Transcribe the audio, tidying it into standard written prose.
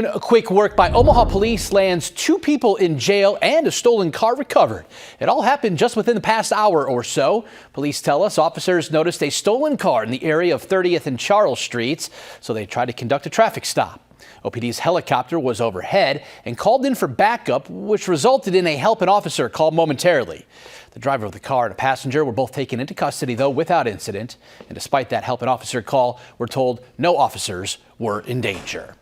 A quick work by Omaha police lands 2 people in jail and a stolen car recovered. It all happened just within the past hour or so. Police tell us officers noticed a stolen car in the area of 30th and Charles Streets, so they tried to conduct a traffic stop. OPD's helicopter was overhead and called in for backup, which resulted in a help an officer called momentarily. The driver of the car and a passenger were both taken into custody, though, without incident. And despite that help an officer call, we're told no officers were in danger.